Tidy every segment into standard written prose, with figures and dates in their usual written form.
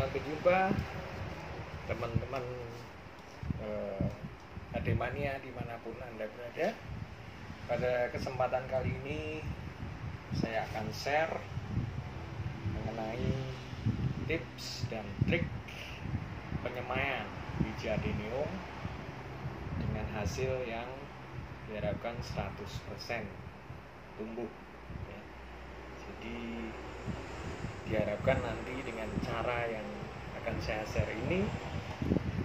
Sampai jumpa teman-teman Ademania dimanapun Anda berada. Pada kesempatan kali ini saya akan share mengenai tips dan trik penyemaian biji adenium dengan hasil yang diharapkan 100% tumbuh ya. Jadi diharapkan nanti dengan cara yang akan saya share ini,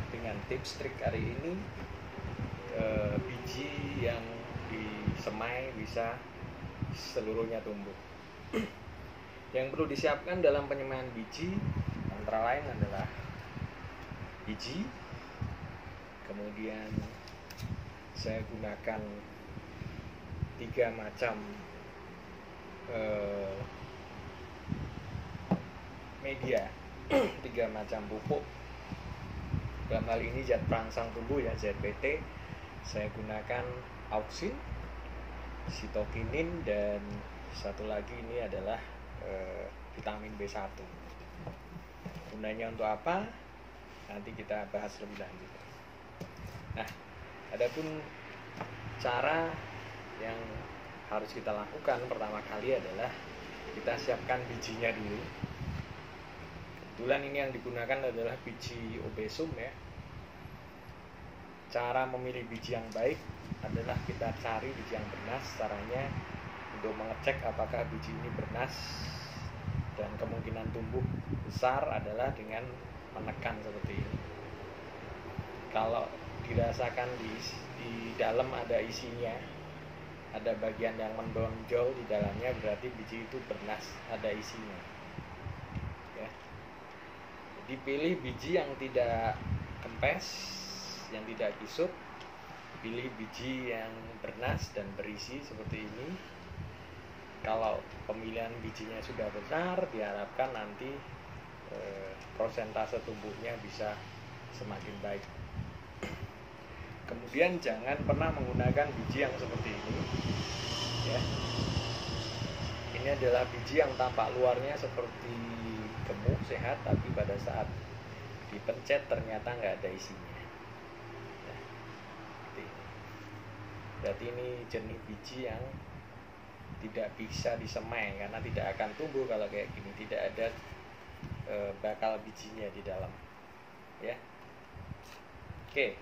dengan tips trik hari ini, biji yang disemai bisa seluruhnya tumbuh. Yang perlu disiapkan dalam penyemaian biji antara lain adalah biji, kemudian saya gunakan 3 macam media, 3 macam pupuk. Dalam hal ini zat perangsang tumbuh ya, ZPT. Saya gunakan auksin, sitokinin, dan satu lagi ini adalah vitamin B1. Gunanya untuk apa? Nanti kita bahas lebih lanjut. Nah, adapun cara yang harus kita lakukan pertama kali adalah kita siapkan bijinya dulu. Kebetulan ini yang digunakan adalah biji obesum ya. Cara memilih biji yang baik adalah kita cari biji yang bernas. Caranya untuk mengecek apakah biji ini bernas dan kemungkinan tumbuh besar adalah dengan menekan seperti ini. Kalau dirasakan di dalam ada isinya, ada bagian yang menonjol di dalamnya, berarti biji itu bernas, ada isinya ya. Jadi pilih biji yang tidak kempes, yang tidak kisut. Pilih biji yang bernas dan berisi seperti ini. Kalau pemilihan bijinya sudah benar, diharapkan nanti prosentase tumbuhnya bisa semakin baik. Kemudian jangan pernah menggunakan biji yang seperti ini ya. Ini adalah biji yang tampak luarnya seperti gemuk sehat, tapi pada saat dipencet ternyata nggak ada isinya ya. Berarti ini jenis biji yang tidak bisa disemai karena tidak akan tumbuh kalau kayak gini, tidak ada bakal bijinya di dalam ya. Oke.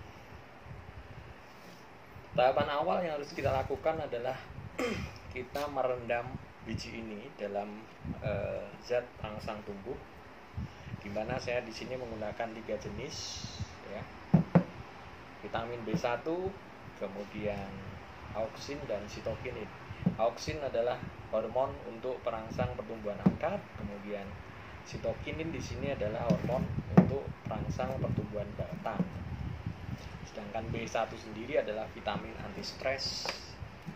Tahapan awal yang harus kita lakukan adalah kita merendam biji ini dalam zat perangsang tumbuh, dimana saya di sini menggunakan 3 jenis ya. Vitamin B1, kemudian auksin dan sitokinin. Auksin adalah hormon untuk perangsang pertumbuhan akar, kemudian sitokinin di sini adalah hormon untuk perangsang pertumbuhan batang. Sedangkan B1 sendiri adalah vitamin anti stres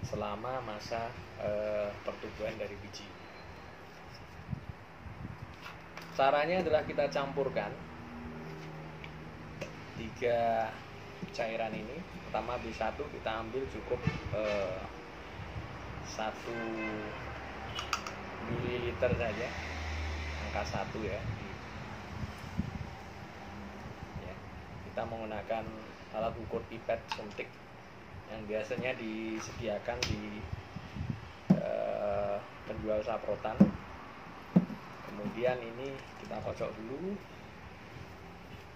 selama masa pertumbuhan dari biji. Caranya adalah kita campurkan 3 cairan ini. Pertama B1 kita ambil cukup 1 ml saja, angka 1 ya. Kita menggunakan alat ukur pipet suntik yang biasanya disediakan di penjual saprotan. Kemudian ini kita kocok dulu,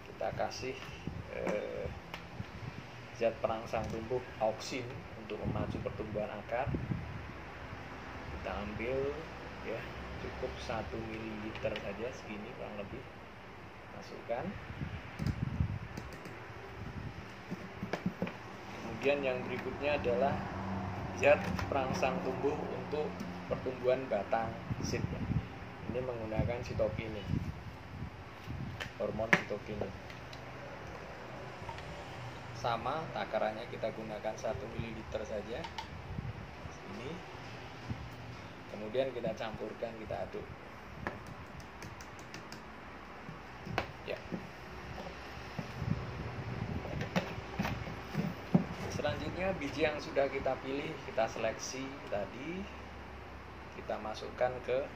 kita kasih zat perangsang tumbuh auksin untuk memacu pertumbuhan akar. Kita ambil ya, cukup 1 ml saja, segini kurang lebih, masukkan. Kemudian yang berikutnya adalah zat perangsang tumbuh untuk pertumbuhan batang seed. Ini menggunakan sitokinin, hormon sitokinin. Sama, takarannya kita gunakan 1 ml saja. Ini. Kemudian kita campurkan, kita aduk. Ya. Selanjutnya biji yang sudah kita pilih, kita seleksi tadi, kita masukkan ke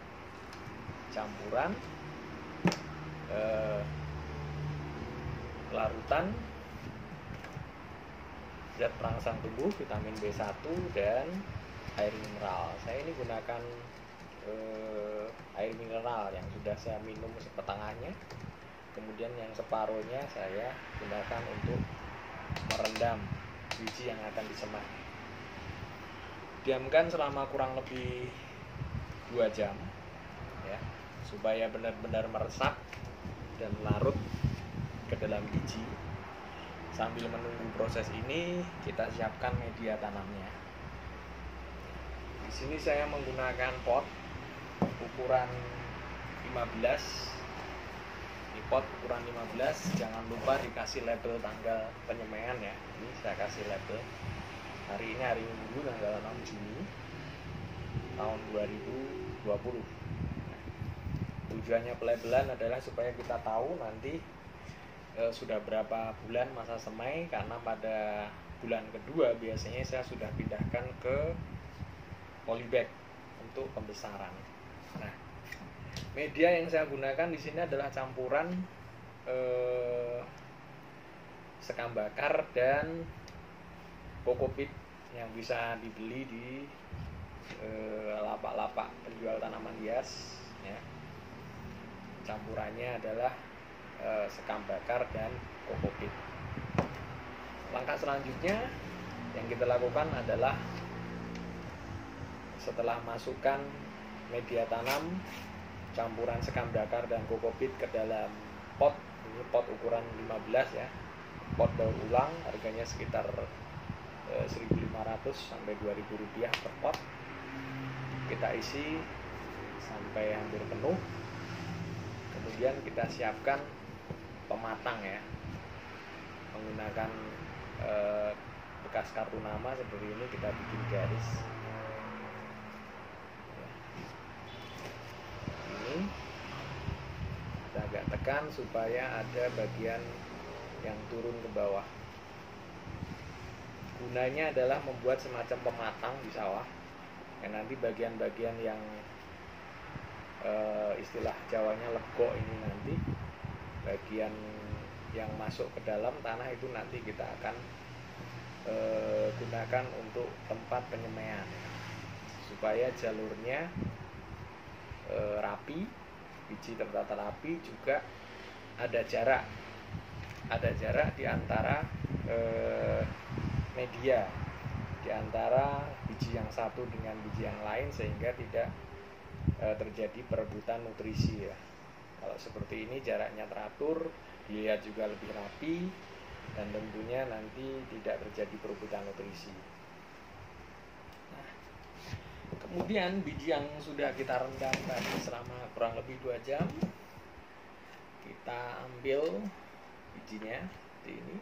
campuran. larutan zat perangsang tubuh, vitamin B1 dan air mineral. Saya ini gunakan air mineral yang sudah saya minum setengahnya, kemudian yang separuhnya saya gunakan untuk merendam biji yang akan disemak. Diamkan selama kurang lebih 2 jam ya, supaya benar-benar meresap dan larut ke dalam biji. Sambil menunggu proses ini, kita siapkan media tanamnya. Di sini saya menggunakan pot ukuran 15. Ini pot ukuran 15, jangan lupa dikasih label tanggal penyemaian ya. Ini saya kasih label. Hari ini hari Minggu tanggal 6 Juni tahun 2020. Tujuannya pelabelan adalah supaya kita tahu nanti sudah berapa bulan masa semai, karena pada bulan kedua biasanya saya sudah pindahkan ke polybag untuk pembesaran. Nah, media yang saya gunakan di sini adalah campuran sekam bakar dan kokopit yang bisa dibeli di lapak-lapak penjual tanaman hias ya. Campurannya adalah sekam bakar dan kokopit. Langkah selanjutnya yang kita lakukan adalah setelah masukkan media tanam, campuran sekam bakar dan kokopit ke dalam pot, ini pot ukuran 15 ya, pot daur ulang, harganya sekitar 1.500 sampai 2.000 rupiah per pot. Kita isi sampai hampir penuh, kemudian kita siapkan pematang ya, menggunakan bekas kartu nama seperti ini, kita bikin garis ini, kita agak tekan supaya ada bagian yang turun ke bawah. Gunanya adalah membuat semacam pematang di sawah, yang nanti bagian-bagian yang istilah Jawanya legok ini, nanti bagian yang masuk ke dalam tanah itu nanti kita akan gunakan untuk tempat penyemaian, supaya jalurnya rapi, biji tertata rapi, juga ada jarak di antara media, di antara biji yang satu dengan biji yang lain, sehingga tidak terjadi perebutan nutrisi ya. Kalau seperti ini jaraknya teratur, dilihat juga lebih rapi, dan tentunya nanti tidak terjadi perebutan nutrisi. Nah, kemudian biji yang sudah kita rendam tadi selama kurang lebih 2 jam, kita ambil bijinya seperti ini,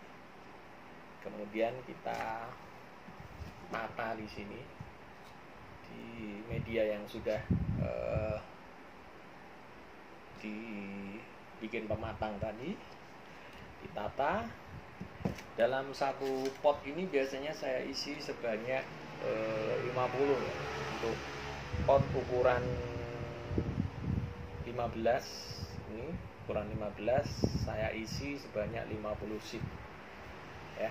kemudian kita tata di sini di media yang sudah dibikin pematang tadi, ditata. Dalam satu pot ini biasanya saya isi sebanyak 50 ya. Untuk pot ukuran 15 ini, ukuran 15 saya isi sebanyak 50 sip ya.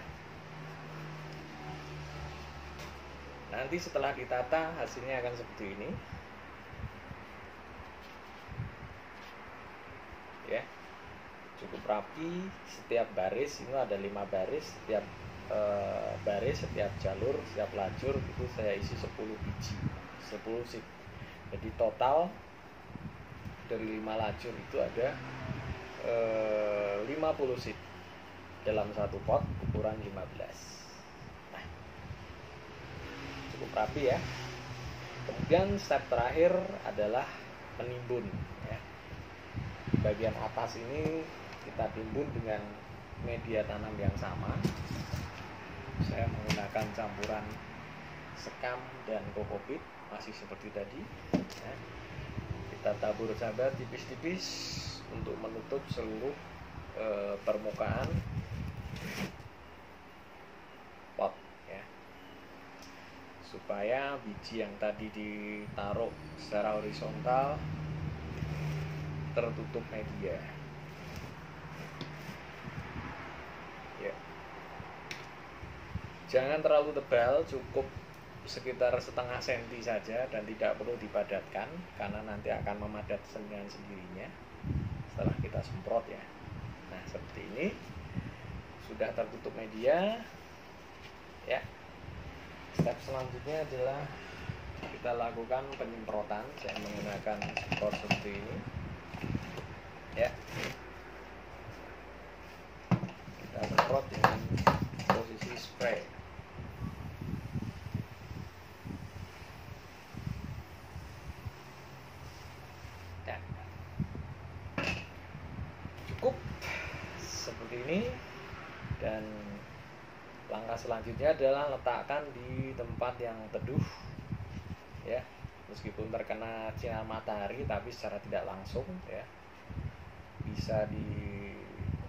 Nanti setelah ditata hasilnya akan seperti ini ya, cukup rapi. Setiap baris ini ada 5 baris, setiap baris, setiap jalur, setiap lajur itu saya isi 10 biji, 10 sip. Jadi total dari 5 lajur itu ada 50 sip dalam satu pot ukuran 15. Nah, cukup rapi ya. Kemudian step terakhir adalah menimbun ya. Bagian atas ini kita timbun dengan media tanam yang sama. Saya menggunakan campuran sekam dan kokopit, masih seperti tadi ya. Kita tabur sahabat tipis-tipis untuk menutup seluruh permukaan pot ya, supaya biji yang tadi ditaruh secara horizontal tertutup media. Jangan terlalu tebal, cukup sekitar setengah senti saja dan tidak perlu dipadatkan karena nanti akan memadat dengan sendirinya setelah kita semprot ya. Nah seperti ini sudah tertutup media ya. Step selanjutnya adalah kita lakukan penyemprotan. Saya menggunakan semprot seperti ini ya. Kita semprot dengan posisi spray. Ya. Cukup seperti ini. Dan langkah selanjutnya adalah letakkan di tempat yang teduh ya, meskipun terkena sinar matahari tapi secara tidak langsung ya, bisa di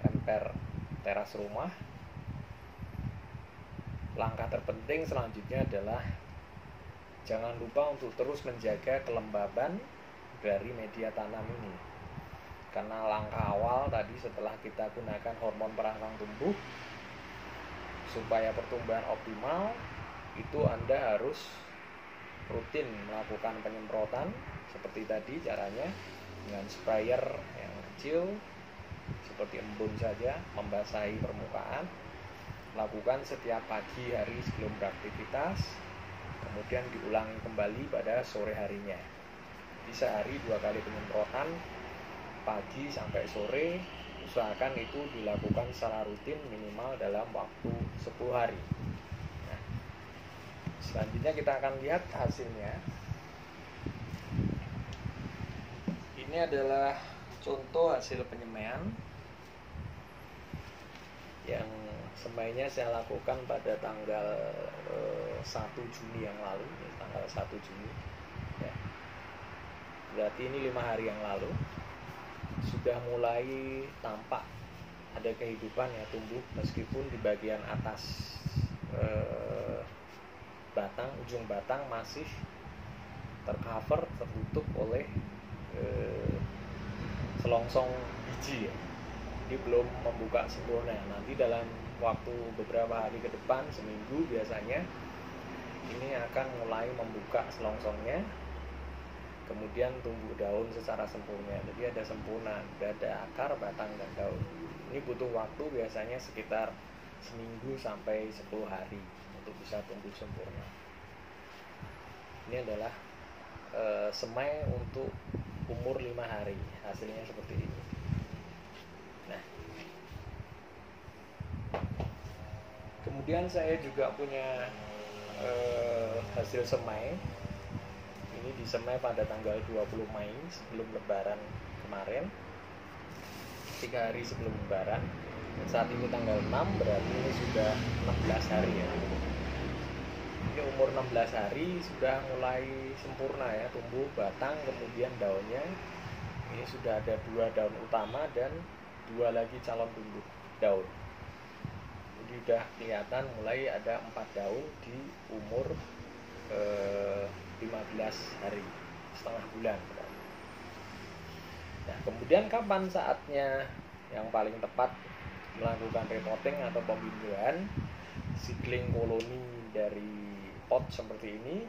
emper teras rumah. Langkah terpenting selanjutnya adalah jangan lupa untuk terus menjaga kelembaban dari media tanam ini, karena langkah awal tadi setelah kita gunakan hormon perangsang tumbuh supaya pertumbuhan optimal itu Anda harus rutin melakukan penyemprotan seperti tadi caranya, dengan sprayer yang kecil seperti embun saja membasahi permukaan. Lakukan setiap pagi hari sebelum beraktivitas, kemudian diulangi kembali pada sore harinya. Di sehari 2 kali penyemprotan, pagi sampai sore. Usahakan itu dilakukan secara rutin minimal dalam waktu 10 hari. Nah, selanjutnya kita akan lihat hasilnya. Ini adalah contoh hasil penyemaian yang semainya saya lakukan pada tanggal 1 Juni yang lalu, tanggal 1 Juni ya. Berarti ini 5 hari yang lalu. Sudah mulai tampak ada kehidupan ya, tumbuh meskipun di bagian atas batang, ujung batang masih tercover, tertutup oleh selongsong biji ya. Jadi belum membuka sempurna. Nanti dalam waktu beberapa hari ke depan, seminggu biasanya, ini akan mulai membuka selongsongnya, kemudian tumbuh daun secara sempurna. Jadi ada sempurna, ada akar, batang, dan daun. Ini butuh waktu biasanya sekitar seminggu sampai 10 hari untuk bisa tumbuh sempurna. Ini adalah semai untuk umur 5 hari. Hasilnya seperti ini. Nah, kemudian saya juga punya hasil semai. Ini disemai pada tanggal 20 Mei sebelum lebaran kemarin, 3 hari sebelum lebaran. Dan saat ini tanggal 6, berarti ini sudah 16 hari ya. Ini umur 16 hari sudah mulai sempurna ya, tumbuh batang kemudian daunnya. Ini sudah ada 2 daun utama dan 2 lagi calon tumbuh daun. Jadi sudah kelihatan mulai ada 4 daun di umur 15 hari, setengah bulan. Nah, kemudian kapan saatnya yang paling tepat melakukan repotting atau pembinduan? Seedling koloni dari pot seperti ini,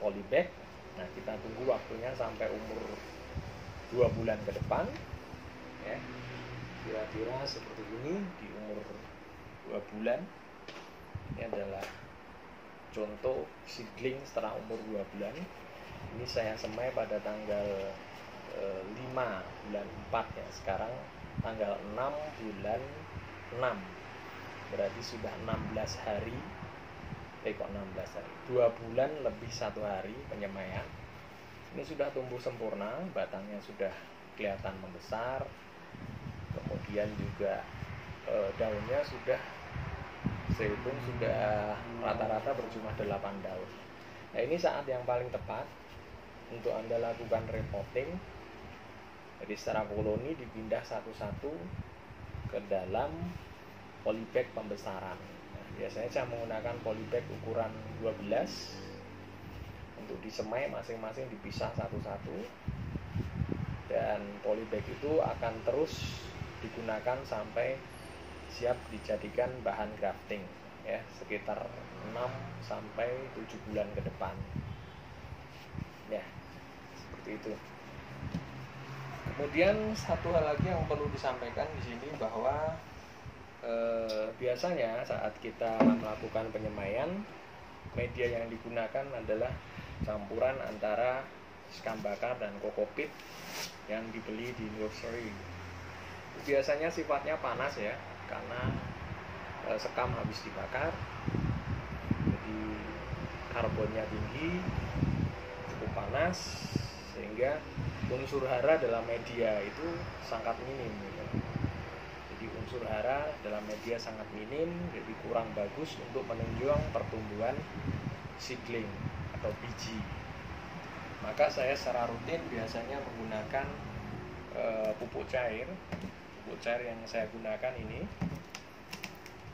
polybag. Nah, kita tunggu waktunya sampai umur 2 bulan ke depan ya. Kira-kira seperti ini di umur 2 bulan. Ini adalah contoh seedling setelah umur 2 bulan. Ini saya semai pada tanggal 5 bulan 4 ya. Sekarang tanggal 6 bulan 6. Berarti sudah 16 hari. Kok 16 hari? 2 bulan lebih 1 hari penyemaian. Ini sudah tumbuh sempurna, batangnya sudah kelihatan membesar. Kemudian juga daunnya sudah, saya hitung sudah rata-rata berjumlah 8 daun. Nah, ini saat yang paling tepat untuk Anda lakukan repotting. Jadi secara koloni dipindah satu-satu ke dalam polybag pembesaran. Nah, biasanya saya menggunakan polybag ukuran 12 untuk disemai, masing-masing dipisah satu-satu. Dan polybag itu akan terus digunakan sampai siap dijadikan bahan grafting ya, sekitar 6 sampai 7 bulan ke depan. Ya, seperti itu. Kemudian satu hal lagi yang perlu disampaikan di sini bahwa biasanya saat kita melakukan penyemaian, media yang digunakan adalah campuran antara sekam bakar dan kokopit yang dibeli di nursery. Biasanya sifatnya panas ya, karena sekam habis dibakar, jadi karbonnya tinggi, cukup panas, sehingga unsur hara dalam media itu sangat minim gitu. Jadi unsur hara dalam media sangat minim, jadi kurang bagus untuk menunjang pertumbuhan seedling atau biji. Maka saya secara rutin biasanya menggunakan pupuk cair. Pupuk cair yang saya gunakan ini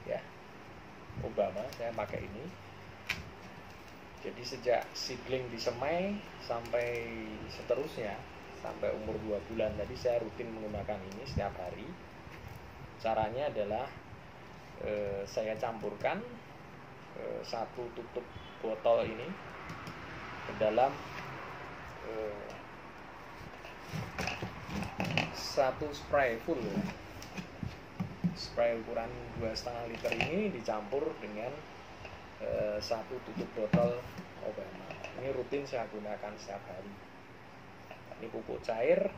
ya, Obama, saya pakai ini. Jadi sejak seedling disemai sampai seterusnya, sampai umur 2 bulan tadi, saya rutin menggunakan ini setiap hari. Caranya adalah saya campurkan satu tutup botol ini ke dalam satu spray full, spray ukuran 2,5 liter ini dicampur dengan satu tutup botol Obama. Ini rutin saya gunakan setiap hari. Ini pupuk cair,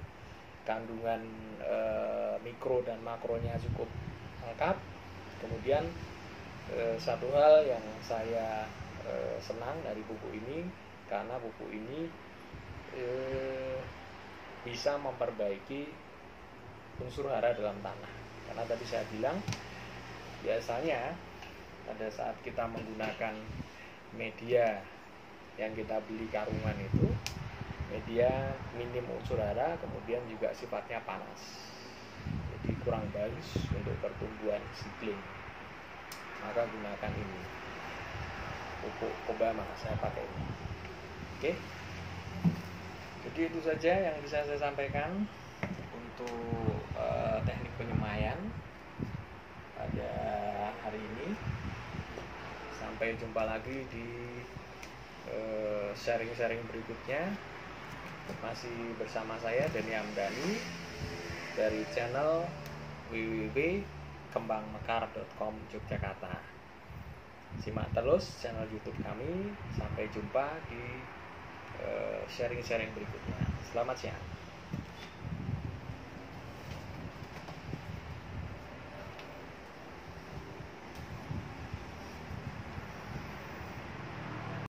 kandungan mikro dan makronya cukup lengkap. Kemudian satu hal yang saya senang dari pupuk ini, karena pupuk ini bisa memperbaiki unsur hara dalam tanah. Karena tadi saya bilang, biasanya pada saat kita menggunakan media yang kita beli karungan itu, media minim unsur hara, kemudian juga sifatnya panas, jadi kurang bagus untuk pertumbuhan seedling. Maka gunakan ini, pupuk Obama, saya pakai ini. Oke, jadi itu saja yang bisa saya sampaikan untuk teknik penyemaian pada hari ini. Sampai jumpa lagi di sharing-sharing berikutnya. Masih bersama saya Denny Amdani dari channel www.kembangmekar.com Yogyakarta. Simak terus channel YouTube kami. Sampai jumpa di sharing-sharing berikutnya. Selamat siang.